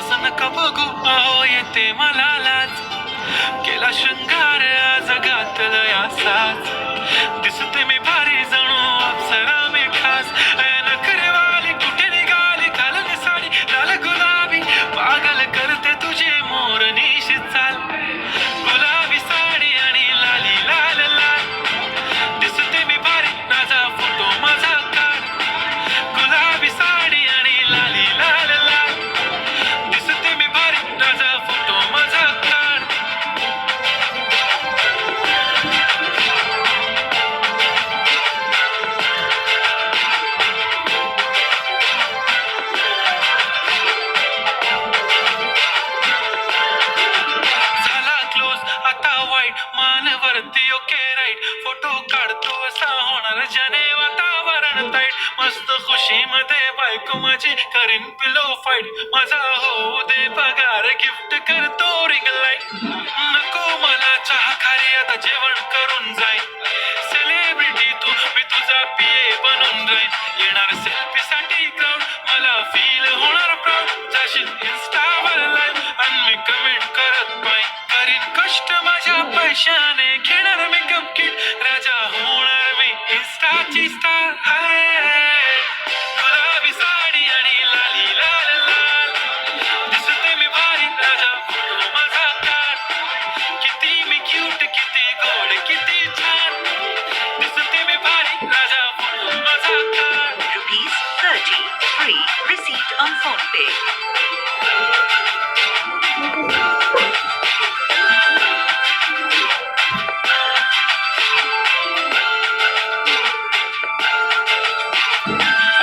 असं नका बघू अहो येते मला लाज. केला शृंगार आज घातलं असाच. दिसते मी भारी जणू अप्सरा मी खास. नखरेवाली कुठे निघाली घालून साडी लाल गुलाबी. पागल करते तुझे मोरनीशी चाल. गुलाबी साडी आणि लाली लाल लाल. दिसते मी भारी माझा फोटो माझा काढ. गुलाबी साडी आणि लाली लाल लाल. दिसते मी भारी माझा फोटो माझा काढ. झाला क्लोज आता वाईट मानवरती ओके राईट. फोटो काढतो असा होणार जने वातावरण ताईट. मस्त खुशी मध्ये बायको माझी करीन पिलो फाईट. माझा होऊ दे पगार गिफ्ट करतो रिंग लाईट. नको मला चहा खारी आता जेवण करून जाईन. सेलिब्रिटी तू मी तुझा पिये बनून राहीन. येणार सेल्फी साठी क्राऊड मला फील होणार प्राऊड. जाशील इन्स्टावर लाईव्ह आणि मी कमेंट करत पाहिन. करीन कष्ट माझ्या पैशाने घेणार मेकअप किट. राजा होणार मी इन्स्टाची स्टार. गुलाबी साडी आणि लाली लाल लाल. दिसते मी भारी राजा फोटो माझा काढ. किती मी क्यूट किती गोड किती छान. दिसते मी भारी राजा फोटो माझा काढ. ₹30 free receipt on PhonePe.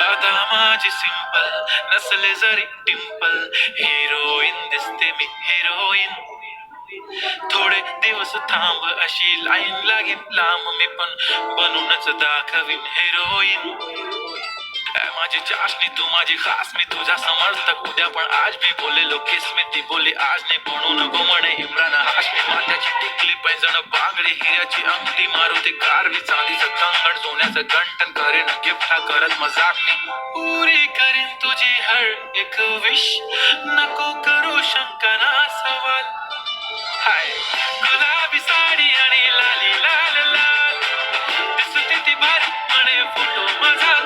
आता माझी सिंपल नसले जरी टिम्पल. हिरोईन दिसते मी हिरोईन. थोडे दिवस थांब अशी लाईन लागेल लांब. मी पण बनूनच दाखवीन हिरोईन. माझी चाशनी तू माझी खास. मी तुझा समर्थक उद्या पण आज भी बोलेलो किस मी ती बोली आज नाही. म्हणू नको म्हणे इम्रान हाशमी. माथ्याची टिकली पैंजण बांगडी हिऱ्याची अंगठी. मारुती कारवी चांदीचं कंगण सोन्याचं गंटन. करेन गिफ्ट हा करत मजाक मी. पुरी करीन तुझी हर एक विश. नको करू शंका ना सवाल. हाय गुलाबी साडी आणि लाली लाल लाल. दिसते ती भारी म्हणे फोटो माझा